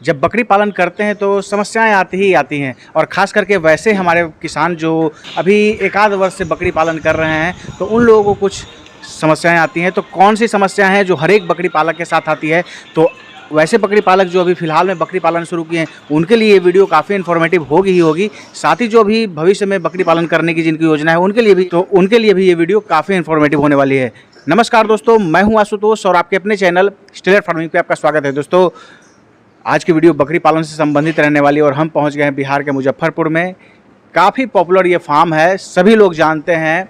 जब बकरी पालन करते हैं तो समस्याएं आती ही आती हैं, और ख़ास करके वैसे हमारे किसान जो अभी एक आध वर्ष से बकरी पालन कर रहे हैं तो उन लोगों को कुछ समस्याएं आती हैं। तो कौन सी समस्याएं हैं जो हर एक बकरी पालक के साथ आती है? तो वैसे बकरी पालक जो अभी फ़िलहाल में बकरी पालन शुरू किए हैं उनके लिए ये वीडियो काफ़ी इन्फॉर्मेटिव होगी ही होगी। साथ ही जो भी भविष्य में बकरी पालन करने की जिनकी योजना है उनके लिए भी ये वीडियो काफ़ी इन्फॉर्मेटिव होने वाली है। नमस्कार दोस्तों, मैं हूं आशुतोष और आपके अपने चैनल स्टेलर फार्मिंग पे आपका स्वागत है। दोस्तों, आज की वीडियो बकरी पालन से संबंधित रहने वाली है और हम पहुंच गए हैं बिहार के मुजफ्फरपुर में। काफ़ी पॉपुलर ये फार्म है, सभी लोग जानते हैं।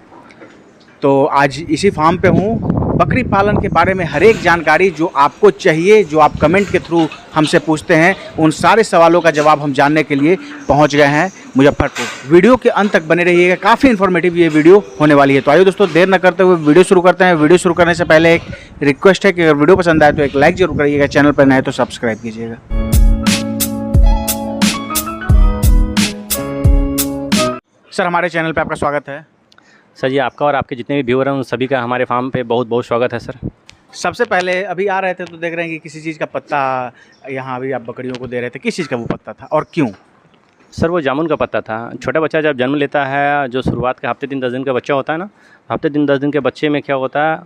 तो आज इसी फार्म पे हूँ। बकरी पालन के बारे में हर एक जानकारी जो आपको चाहिए, जो आप कमेंट के थ्रू हमसे पूछते हैं, उन सारे सवालों का जवाब हम जानने के लिए पहुंच गए हैं मुजफ्फरपुर। वीडियो के अंत तक बने रहिएगा, काफ़ी इन्फॉर्मेटिव ये वीडियो होने वाली है। तो आइए दोस्तों, देर न करते हुए वीडियो शुरू करते हैं। वीडियो शुरू करने से पहले एक रिक्वेस्ट है कि अगर वीडियो पसंद आए तो एक लाइक जरूर करिएगा, चैनल पर नए तो सब्सक्राइब कीजिएगा। सर, हमारे चैनल पर आपका स्वागत है। सर जी, आपका और आपके जितने भी व्यूअर हैं उन सभी का हमारे फार्म पे बहुत बहुत स्वागत है सर। सबसे पहले अभी आ रहे थे तो देख रहे हैं कि किसी चीज़ का पत्ता यहाँ अभी आप बकरियों को दे रहे थे, किस चीज़ का वो पत्ता था और क्यों? सर, वो जामुन का पत्ता था। छोटा बच्चा जब जन्म लेता है, जो शुरुआत के हफ्ते दिन 10 दिन का बच्चा होता है ना, हफ्ते दिन 10 दिन के बच्चे में क्या होता है,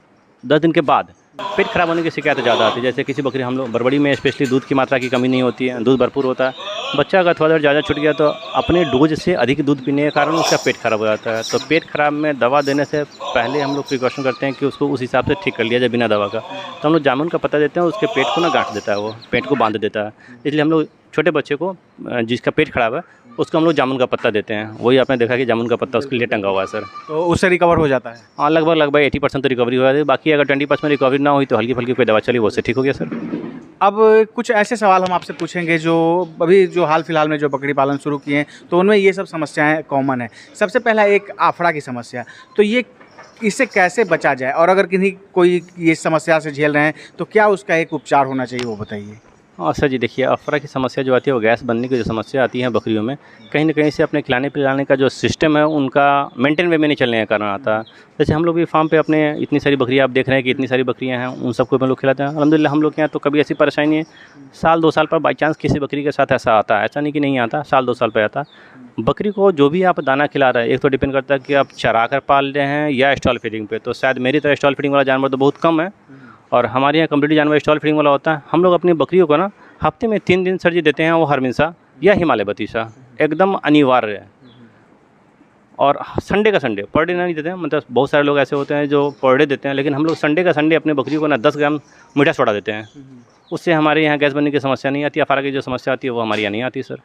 10 दिन के बाद पेट खराब होने की शिकायत ज़्यादा आती है। जैसे किसी बकरी, हम लोग बरबड़ी में स्पेशली दूध की मात्रा की कमी नहीं होती है, दूध भरपूर होता है। बच्चा अगर थोड़ा देर ज़्यादा छूट गया तो अपने डोज से अधिक दूध पीने के कारण उसका पेट खराब हो जाता है। तो पेट खराब में दवा देने से पहले हम लोग प्रिकॉशन करते हैं कि उसको उस हिसाब से ठीक कर लिया जाए बिना दवा का। तो हम लोग जामुन का पत्ता देते हैं, उसके पेट को ना गांठ देता है, वो पेट को बांध देता है। इसलिए हम लोग छोटे बच्चे को जिसका पेट खराब है उसको हम लोग जामुन का पत्ता देते हैं। वही आपने देखा कि जामुन का पत्ता उसके लिए टंगा हुआ है सर। तो उससे रिकवर हो जाता है? हाँ, लगभग 80% तो रिकवरी हो जाती है। बाकी अगर 20% रिकवरी ना हुई तो हल्की फुल्की कोई दवा चली, वो से ठीक हो गया सर। अब कुछ ऐसे सवाल हम आपसे पूछेंगे जो अभी जो हाल फिलहाल में जो बकरी पालन शुरू किए हैं तो उनमें ये सब समस्याएं कॉमन है। सबसे पहला एक आफड़ा की समस्या, तो ये इससे कैसे बचा जाए, और अगर किसी कोई ये समस्या से झेल रहे हैं तो क्या उसका एक उपचार होना चाहिए, वो बताइए। हाँ सर जी, देखिए, अफरा की समस्या जो आती है वो गैस बनने की जो समस्या आती है बकरियों में, कहीं ना कहीं से अपने खिलाने पिलाने का जो सिस्टम है उनका मेंटेन वे में नहीं चलने का कारण आता है। जैसे हम लोग भी फार्म पे अपने इतनी सारी बकरियां, आप देख रहे हैं कि इतनी सारी बकरियां हैं, उन सबको हम लोग खिलाते हैं। अल्हम्दुलिल्लाह हम लोग के यहाँ तो कभी ऐसी परेशानी है। साल 2 साल पर बाई चांस किसी बकरी के साथ ऐसा आता है, ऐसा नहीं कि नहीं आता, साल 2 साल पर आता। बकरी को जो भी आप दाना खिला रहे हैं, एक तो डिपेंड करता है कि आप चरा कर पाल रहे हैं या स्टॉल फीडिंग पे। तो शायद मेरी तरह स्टॉल फीडिंग वाला जानवर तो बहुत कम है, और हमारे यहाँ कम्प्लीटली जानवर स्टॉल फीडिंग वाला होता है। हम लोग अपनी बकरियों को ना हफ्ते में 3 दिन सर जी देते हैं, वो हरमिनसा या हिमालय बतीसा, एकदम अनिवार्य है। और संडे का संडे, पर डे नहीं देते हैं। मतलब बहुत सारे लोग ऐसे होते हैं जो पर डे देते हैं, लेकिन हम लोग संडे का संडे अपने बकरियों को ना 10 ग्राम मीठा सोडा देते हैं। उससे हमारे यहाँ गैस बनने की समस्या नहीं आती। अफारा की जो समस्या आती है वो हमारे यहाँ नहीं आती सर।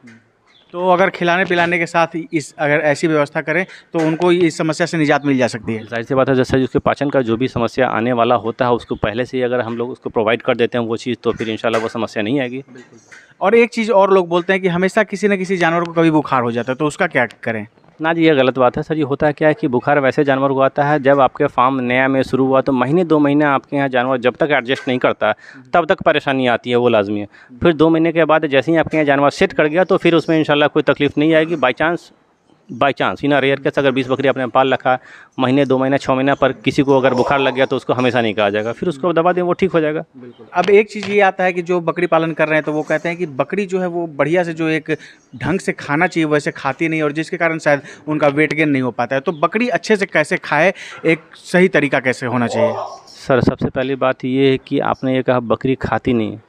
तो अगर खिलाने पिलाने के साथ अगर ऐसी व्यवस्था करें तो उनको इस समस्या से निजात मिल जा सकती है। जाहिर सी बात है, जैसे उसके पाचन का जो भी समस्या आने वाला होता है उसको पहले से ही अगर हम लोग उसको प्रोवाइड कर देते हैं वो चीज़, तो फिर इंशाल्लाह वो समस्या नहीं आएगी। और एक चीज़ और लोग बोलते हैं कि हमेशा किसी न किसी जानवर को कभी बुखार हो जाता है, तो उसका क्या करें? ना जी, ये गलत बात है सर। ये होता है क्या है कि बुखार वैसे जानवर को आता है जब आपके फार्म नया में शुरू हुआ, तो महीने 2 महीने आपके यहाँ जानवर जब तक एडजस्ट नहीं करता तब तक परेशानी आती है, वो लाजमी है। फिर 2 महीने के बाद जैसे ही आपके यहाँ जानवर सेट कर गया तो फिर उसमें इंशाल्लाह कोई तकलीफ नहीं आएगी। By chance in rare case अगर 20 बकरी आपने पाल रखा, महीने 2 महीने 6 महीने पर किसी को अगर बुखार लग गया तो उसको हमेशा नहीं कहा जाएगा, फिर उसको दवा दें, वो ठीक हो जाएगा। बिल्कुल। अब एक चीज़ ये आता है कि जो बकरी पालन कर रहे हैं तो वो कहते हैं कि बकरी जो है वो बढ़िया से जो एक ढंग से खाना चाहिए वैसे खाती नहीं, और जिसके कारण शायद उनका वेट गेन नहीं हो पाता है। तो बकरी अच्छे से कैसे खाए, एक सही तरीका कैसे होना चाहिए? सर, सबसे पहली बात ये है कि आपने ये कहा बकरी खाती नहीं है।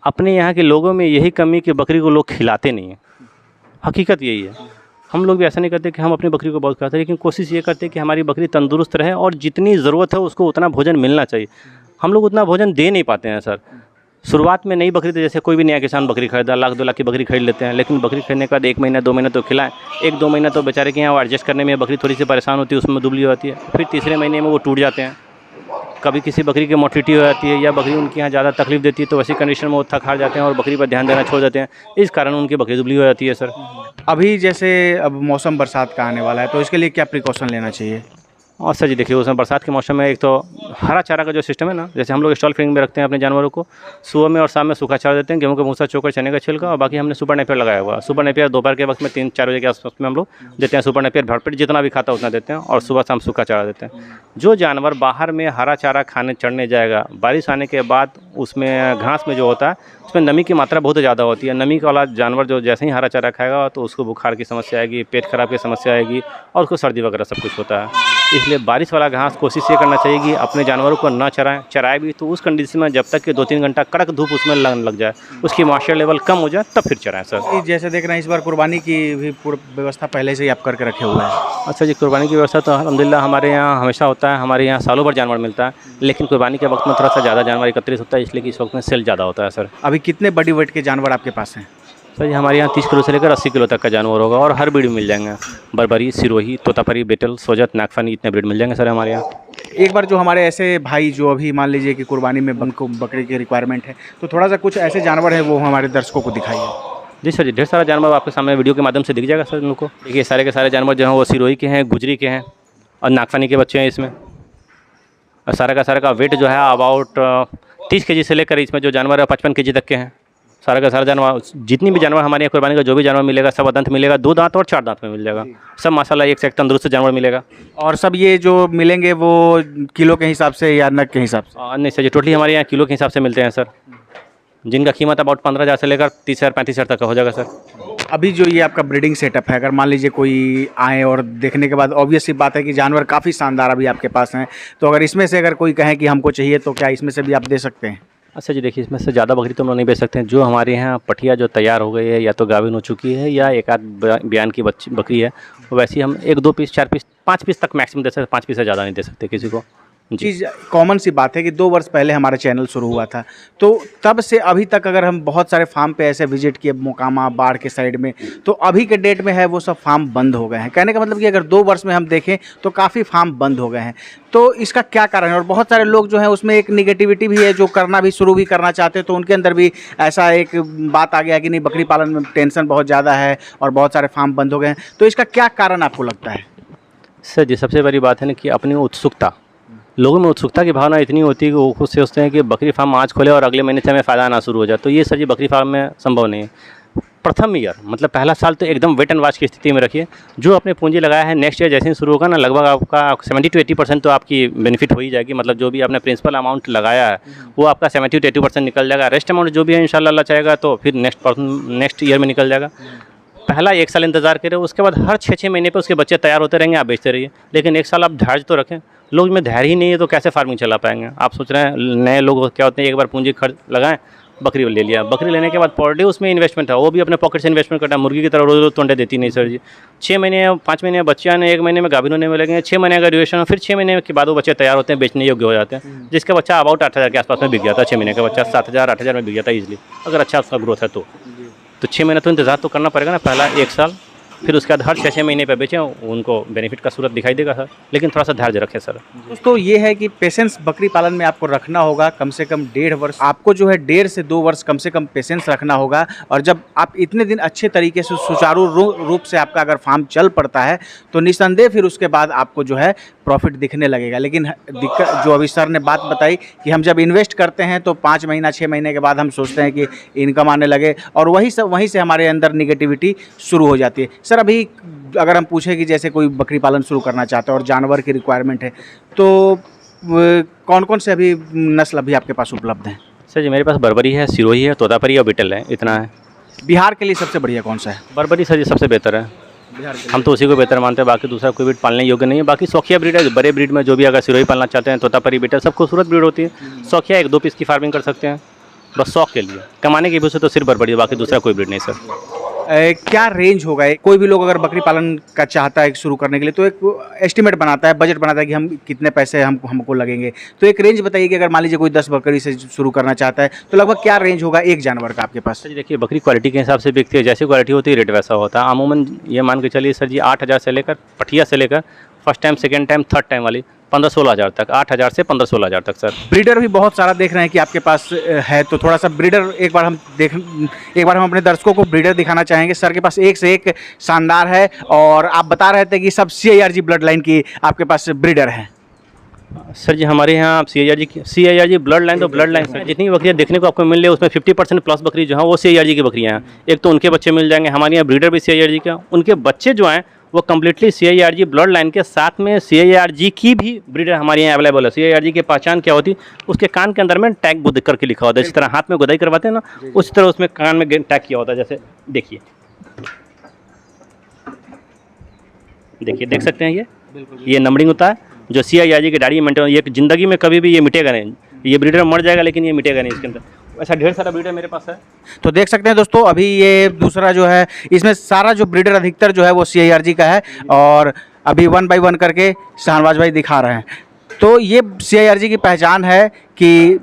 अपने यहाँ के लोगों में यही कमी कि बकरी को लोग खिलाते नहीं हैं। हकीकत यही है। हम लोग भी ऐसा नहीं करते कि हम अपनी बकरी को बहुत खाते हैं, लेकिन कोशिश ये करते हैं कि हमारी बकरी तंदुरुस्त रहे और जितनी ज़रूरत है उसको उतना भोजन मिलना चाहिए। हम लोग उतना भोजन दे नहीं पाते हैं सर। शुरुआत में नई बकरी तो जैसे कोई भी नया किसान बकरी खरीदा, 1-2 लाख की बकरी खरीद लेते हैं, लेकिन बकरी खरीदने के बाद 1 महीना 2 महीना तो खिलाएं। 1-2 महीना तो बेचारे के यहाँ एडजस्ट करने में बकरी थोड़ी सी परेशान होती है, उसमें दुबली होती है। फिर तीसरे महीने में वो टूट जाते हैं। कभी किसी बकरी की मोटिलिटी हो जाती है या बकरी उनके यहाँ ज़्यादा तकलीफ देती है, तो वैसी कंडीशन में वो थक हार जाते हैं और बकरी पर ध्यान देना छोड़ देते हैं। इस कारण उनकी बकरी दुबली हो जाती है सर। अभी जैसे अब मौसम बरसात का आने वाला है तो इसके लिए क्या प्रिकॉशन लेना चाहिए? और सर जी देखिए, उसमें बरसात के मौसम में एक तो हरा चारा का जो सिस्टम है ना, जैसे हम लोग स्टॉल फीडिंग में रखते हैं अपने जानवरों को, सुबह में और शाम में सूखा चारा देते हैं, गेहूं का भूसा, चोकर, चने का छिलका, और बाकी हमने सुपर नेपियर लगाया हुआ है। सुपर नेपियर दोपहर के वक्त में 3-4 बजे के आसपास में हम लोग देते हैं। सुपर नेपियर भरपेट जितना भी खाता है उतना देते हैं, और सुबह शाम सूखा चारा देते हैं। जो जानवर बाहर में हरा चारा खाने चढ़ने जाएगा, बारिश आने के बाद उसमें घास में जो होता है उसमें नमी की मात्रा बहुत ज़्यादा होती है। नमी वाला जानवर जो जैसे ही हरा चारा खाएगा तो उसको बुखार की समस्या आएगी, पेट खराब की समस्या आएगी, और उसको सर्दी वगैरह सब कुछ होता है। इसलिए बारिश वाला घास कोशिश ये करना चाहिए कि अपने जानवरों को ना चराए भी तो उस कंडीशन में जब तक कि 2-3 घंटा कड़क धूप उसमें लगने लग जाए, उसकी मॉइस्चर लेवल कम हो जाए, तब फिर चराएं सर। जैसे देख रहे हैं इस बार कुर्बानी की भी पूरी व्यवस्था पहले से ही आप करके रखे हुए हैं। अच्छा जी, कुर्बानी की व्यवस्था तो अल्हम्दुलिल्लाह हमारे यहाँ हमेशा होता है। हमारे यहाँ सालों भर जानवर मिलता है, लेकिन कुर्बानी के वक्त में थोड़ा सा ज़्यादा जानवर एकत्रित होता है, इसलिए कि इस वक्त में सेल ज़्यादा होता है सर। अभी कितने बड़ी वेट के जानवर आपके पास हैं? सर जी हमारे यहाँ 30 किलो से लेकर 80 किलो तक का जानवर होगा, और हर ब्रीड मिल जाएंगे। बर्बरी, सिरोही, तोतापरी, बेटल, सोजत, नागफनी, इतने ब्रीड मिल जाएंगे सर हमारे यहाँ। एक बार जो हमारे ऐसे भाई जो अभी मान लीजिए कि कुर्बानी में उनको बकरी की रिक्वायरमेंट है, तो थोड़ा सा कुछ ऐसे जानवर हैं वो हमारे दर्शकों को दिखाइए। जी सर जी, ढेर सारा जानवर आपके सामने वीडियो के माध्यम से दिख जाएगा सर उनको। देखिए सारे के सारे जानवर जो हैं वो सिरोही के हैं, गुजरी के हैं, और नागफनी के बच्चे हैं इसमें। और सारा का वेट जो है अबाउट 30 kg से लेकर इसमें जो जानवर है 55 kg तक के हैं। सारा का सारा जानवर, जितनी भी जानवर हमारे यहाँ कुर्बानी का जो भी जानवर मिलेगा सब दांत मिलेगा, 2 दांत और 4 दांत में मिल जाएगा। सब माशाल्लाह एक से एक तंदुरुस्त जानवर मिलेगा। और सब ये जो मिलेंगे वो किलो के हिसाब से या नग के हिसाब से? नहीं सर जी, टोटली हमारे यहाँ किलो के हिसाब से मिलते हैं सर, जिनका कीमत अबाउट 15,000 से लेकर 30,000-35,000 तक का हो जाएगा सर। अभी जो ये आपका ब्रीडिंग सेटअप है, अगर मान लीजिए कोई आए और देखने के बाद ऑब्वियस सी बात है कि जानवर काफ़ी शानदार अभी आपके पास हैं, तो अगर इसमें से अगर कोई कहे कि हमको चाहिए तो क्या इसमें से भी आप दे सकते हैं? अच्छा जी देखिए, इसमें से ज़्यादा बकरी तो हम लोग नहीं बेच सकते हैं। जो हमारे यहाँ पठिया जो तैयार हो गई है, या तो गाभिन हो चुकी है, या एक आध बयान की बकरी है, तो वैसे हम 1-2 पीस, 4 पीस, 5 पीस तक मैक्सिमम दे सकते हैं। 5 पीस से ज़्यादा नहीं दे सकते किसी को। चीज़ कॉमन सी बात है कि 2 वर्ष पहले हमारा चैनल शुरू हुआ था, तो तब से अभी तक अगर हम बहुत सारे फार्म पे ऐसे विजिट किए, मोकामा, बाढ़ के साइड में, तो अभी के डेट में है वो सब फार्म बंद हो गए हैं। कहने का मतलब कि अगर 2 वर्ष में हम देखें तो काफ़ी फार्म बंद हो गए हैं, तो इसका क्या कारण है? और बहुत सारे लोग जो हैं उसमें एक निगेटिविटी भी है, जो करना भी शुरू भी करना चाहते हैं, तो उनके अंदर भी ऐसा एक बात आ गया कि नहीं, बकरी पालन में टेंशन बहुत ज़्यादा है और बहुत सारे फार्म बंद हो गए हैं, तो इसका क्या कारण आपको लगता है? सर जी सबसे बड़ी बात है ना कि अपनी उत्सुकता, लोगों में उत्सुकता की भावना इतनी होती है कि वो खुद से सोचते हैं कि बकरी फार्म आज खोले और अगले महीने से हमें फ़ायदा आना शुरू हो जाए। तो ये सर जी बकरी फार्म में संभव नहीं है। प्रथम ईयर मतलब पहला साल तो एकदम वेट एंड वॉच की स्थिति में रखिए। जो आपने पूंजी लगाया है नेक्स्ट ईयर जैसे ही शुरू होगा ना, लगभग आपका 70-80% तो आपकी बेनिफिट हो ही जाएगी। मतलब जो भी आपने प्रिंसिपल अमाउंट लगाया है वो आपका 70-80% निकल जाएगा। रेस्ट अमाउंट जो भी है इंशाल्लाह अल्लाह चाहेगा तो फिर नेक्स्ट ईयर में निकल जाएगा। पहला 1 साल इंतज़ार करें, उसके बाद हर 6-6 महीने पे उसके बच्चे तैयार होते रहेंगे, आप बेचते रहिए। लेकिन 1 साल आप धैर्य तो रखें। लोग में धैर्य ही नहीं है तो कैसे फार्मिंग चला पाएंगे? आप सोच रहे हैं नए लोग क्या होते हैं, एक बार पूंजी खर्च लगाएं, बकरी ले लिया, बकरी लेने के बाद पर डे उसमें इन्वेस्टमेंट है, वो भी अपने पॉकेट से इन्वेस्टमेंट करना है। मुर्गी की तरह रोज रोज तो अंडे देती नहीं सर जी। 6 महीने 5 महीने बच्चे आने, 1 महीने में गाभिन होने में लगेंगे, 6 महीने का ड्यूरेशन है, फिर 6 महीने के बाद वो बच्चे तैयार होते हैं, बेचने योग्य हो जाते हैं। जिसका बच्चा अबाउट 8,000 के आसपास में बिक गया था, 6 महीने का बच्चा 7,000-8,000 में बिक गया था ईजिली, अगर अच्छा उसका ग्रोथ है तो 6 महीने तो इंतजार तो करना पड़ेगा ना, पहला 1 साल, फिर उसके बाद हर 6-6 महीने पे बेचें, उनको बेनिफिट का सूरत दिखाई देगा सर। लेकिन थोड़ा सा धैर्य रखें सर। दोस्तों ये है कि पेशेंस बकरी पालन में आपको रखना होगा, कम से कम 1.5 वर्ष आपको जो है 1.5 से 2 वर्ष कम से कम पेशेंस रखना होगा। और जब आप इतने दिन अच्छे तरीके से सुचारू रूप से आपका अगर फार्म चल पड़ता है तो निस्संदेह फिर उसके बाद आपको जो है प्रॉफिट दिखने लगेगा। लेकिन दिक्कत जो अभी सर ने बात बताई कि हम जब इन्वेस्ट करते हैं तो 5 महीना 6 महीने के बाद हम सोचते हैं कि इनकम आने लगे, और वहीं से हमारे अंदर निगेटिविटी शुरू हो जाती है। सर अभी अगर हम पूछें कि जैसे कोई बकरी पालन शुरू करना चाहता है और जानवर की रिक्वायरमेंट है, तो कौन कौन से अभी नस्ल अभी आपके पास उपलब्ध हैं? सर जी मेरे पास बर्बरी है, सिरोही है, तोतापरी और बीटल है, इतना है। बिहार के लिए सबसे बढ़िया कौन सा है? बर्बरी सर जी सबसे बेहतर है, हम तो उसी को बेहतर मानते हैं। बाकी दूसरा कोई ब्रीड पालने योग्य नहीं है। बाकी शौकिया ब्रीड है, बड़े ब्रीड में जो भी अगर सिरोही पालना चाहते हैं, तोतापरी, बीटल सब खूबसूरत ब्रीड होती है। शौकिया 1-2 पीस की फार्मिंग कर सकते हैं बस शौक के लिए, कमाने की वजह से तो सिर्फ बर्बरी है, बाकी दूसरा कोई ब्रीड नहीं सर। क्या रेंज होगा? कोई भी लोग अगर बकरी पालन का चाहता है शुरू करने के लिए तो एक एस्टिमेट बनाता है, बजट बनाता है कि हम कितने पैसे हमको लगेंगे, तो एक रेंज बताइए कि अगर मान लीजिए कोई 10 बकरी से शुरू करना चाहता है तो लगभग क्या रेंज होगा एक जानवर का आपके पास? सर जी देखिए बकरी क्वालिटी के हिसाब से बिकती है, जैसी क्वालिटी होती है रेट वैसा होता है। अमूमन ये मान के चलिए सर जी 8,000 से लेकर, पठिया से लेकर first time, second time, third time वाली 15-16 हज़ार तक, 8,000 से 15-16 हज़ार तक सर। ब्रीडर भी बहुत सारा देख रहे हैं कि आपके पास है, तो थोड़ा सा ब्रीडर एक बार हम अपने दर्शकों को ब्रीडर दिखाना चाहेंगे। सर के पास एक से एक शानदार है, और आप बता रहे थे कि सब CIRG ब्लड लाइन की आपके पास ब्रीडर हैं। सर जी हमारे यहाँ आप CIRG ब्लड लाइन, तो ब्लड लाइन सर जितनी बकरियाँ देखने को आपको मिल रही है उसमें 50% प्लस बकरी जो है वो CIRG की बकरियाँ हैं। एक तो उनके बच्चे मिल जाएंगे, हमारे यहाँ ब्रीडर भी CIRG का, उनके बच्चे जो हैं वो कम्प्लीटली CIRG ब्लड लाइन के साथ में CIRG की भी ब्रीडर हमारे यहाँ अवेलेबल है। CIRG की पहचान क्या होती है, उसके कान के अंदर में टैग बुद करके लिखा होता है, जिस तरह हाथ में गुदाई करवाते हैं ना, उस तरह उसमें कान में टैग किया होता है। जैसे देखिए देख सकते हैं, ये नंबरिंग होता है जो CIRG की डायरी मेंटेन। ये ज़िंदगी में कभी भी ये मिटेगा नहीं, ये ब्रीडर मर जाएगा लेकिन ये मिटेगा नहीं इसके अंदर। ऐसा ढेर सारा ब्रीडर मेरे पास है। तो देख सकते हैं दोस्तों, अभी ये दूसरा जो है, इसमें सारा जो ब्रीडर अधिकतर जो है वो CIRG का है, और अभी 1 बाय 1 करके शाहनवाज भाई दिखा रहे हैं। तो ये CIRG की पहचान है कि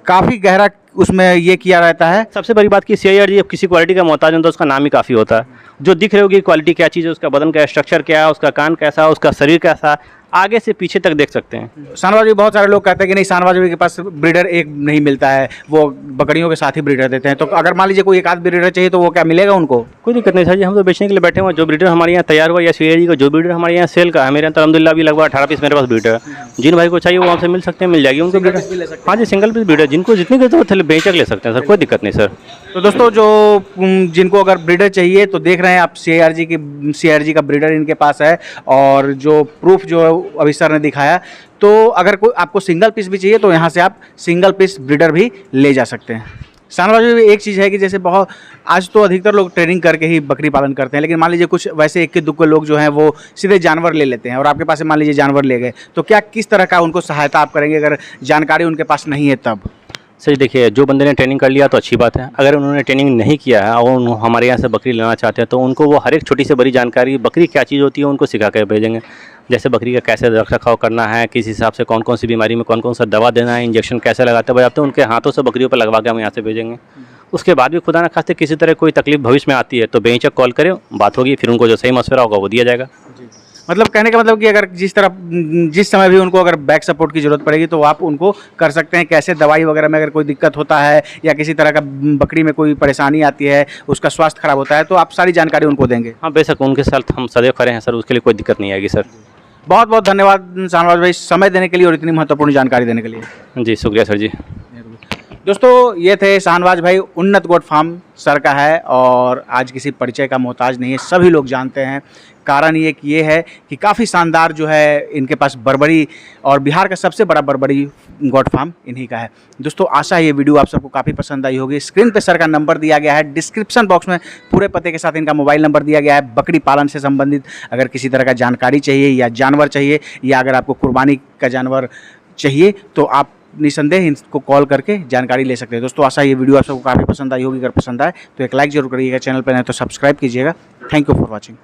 काफ़ी गहरा उसमें ये किया रहता है। सबसे बड़ी बात कि CIRG अब किसी क्वालिटी का मोहताज नहीं, तो उसका नाम ही काफ़ी होता है। जो दिख रही होगी क्वालिटी क्या चीज़ है, उसका बदन का स्ट्रक्चर क्या है, उसका कान कैसा है, उसका शरीर कैसा है, आगे से पीछे तक देख सकते हैं। शाहनवाज भाई, बहुत सारे लोग कहते हैं कि नहीं, शाहनवाज भाई के पास ब्रीडर एक नहीं मिलता है, वो बकरियों के साथ ही ब्रीडर देते हैं। तो अगर मान लीजिए कोई एक आध ब्रीडर चाहिए तो वो क्या मिलेगा उनको? कोई दिक्कत नहीं सर जी, हम तो बेचने के लिए बैठे हुए हैं। जो ब्रीडर हमारे यहाँ तैयार हुआ या CIRG का जो ब्रीडर हमारे यहाँ सेल का है, मेरे यहाँ तो अलहमदुलिल्लाह भी लगभग 18 पीस मेरे पास ब्रीडर है। जिन भाई को चाहिए वो हमसे मिल सकते हैं, मिल जाएगी उनको ब्रीडर। हाँ जी, सिंगल पीस ब्रीडर, जिनको जितनी की जरूरत है बेचकर ले सकते हैं सर, कोई दिक्कत नहीं सर। तो दोस्तों, जो जिनको अगर ब्रीडर चाहिए तो देख रहे हैं आप, CIRG का ब्रीडर इनके पास है, और जो प्रूफ जो अभी सर ने दिखाया, तो अगर कोई आपको सिंगल पीस भी चाहिए तो यहाँ से आप सिंगल पीस ब्रीडर भी ले जा सकते हैं। शाहनवाज भाई, एक चीज़ है कि जैसे बहुत आज तो अधिकतर लोग ट्रेनिंग करके ही बकरी पालन करते हैं, लेकिन मान लीजिए कुछ वैसे इक्के दुक्के लोग जो हैं वो सीधे जानवर ले लेते हैं, और आपके पास से मान लीजिए जानवर ले गए, तो क्या किस तरह का उनको सहायता आप करेंगे अगर जानकारी उनके पास नहीं है तब? सर देखिए, जो बंदे ने ट्रेनिंग कर लिया तो अच्छी बात है। अगर उन्होंने ट्रेनिंग नहीं किया है और हमारे यहाँ से बकरी लेना चाहते हैं तो उनको वो हर एक छोटी से बड़ी जानकारी, बकरी क्या चीज़ होती है, उनको सिखा कर भेजेंगे। जैसे बकरी का कैसे रख रखाव करना है, किस हिसाब से कौन कौन सी बीमारी में कौन कौन सा दवा देना है, इंजेक्शन कैसे लगाते बजाते हैं, उनके हाथों से बकरियों पर लगवा के हम यहाँ से भेजेंगे। उसके बाद भी खुदा न खास्ते किसी तरह कोई तकलीफ भविष्य में आती है तो बेहिचक कॉल करें, बात होगी, फिर उनको जो सही मशवरा होगा वो दिया जाएगा। मतलब कहने का मतलब कि अगर जिस समय भी उनको अगर बैक सपोर्ट की ज़रूरत पड़ेगी तो आप उनको कर सकते हैं। कैसे दवाई वगैरह में अगर कोई दिक्कत होता है या किसी तरह का बकरी में कोई परेशानी आती है, उसका स्वास्थ्य खराब होता है, तो आप सारी जानकारी उनको देंगे? हाँ बेशक, उनके साथ हम सदैव खड़े हैं सर, उसके लिए कोई दिक्कत नहीं आएगी सर। बहुत बहुत धन्यवाद शाहनवाज भाई, समय देने के लिए और इतनी महत्वपूर्ण जानकारी देने के लिए। जी शुक्रिया सर जी। दोस्तों, ये थे शाहनवाज भाई, उन्नत गोट फार्म सर का है, और आज किसी परिचय का मोहताज नहीं है, सभी लोग जानते हैं। कारण ये है कि काफ़ी शानदार जो है इनके पास बर्बरी, और बिहार का सबसे बड़ा बर्बरी गोट फार्म इन्हीं का है। दोस्तों, आशा है ये वीडियो आप सबको काफ़ी पसंद आई होगी। स्क्रीन पे सर का नंबर दिया गया है, डिस्क्रिप्शन बॉक्स में पूरे पते के साथ इनका मोबाइल नंबर दिया गया है। बकरी पालन से संबंधित अगर किसी तरह का जानकारी चाहिए या जानवर चाहिए, या अगर आपको कुर्बानी का जानवर चाहिए तो आप निसंदेह इनको कॉल करके जानकारी ले सकते हैं। दोस्तों, आशा है ये वीडियो आप सबको काफ़ी पसंद आई होगी। अगर पसंद आए तो एक लाइक जरूर करिएगा, चैनल पर नहीं तो सब्सक्राइब कीजिएगा। Thank you for watching.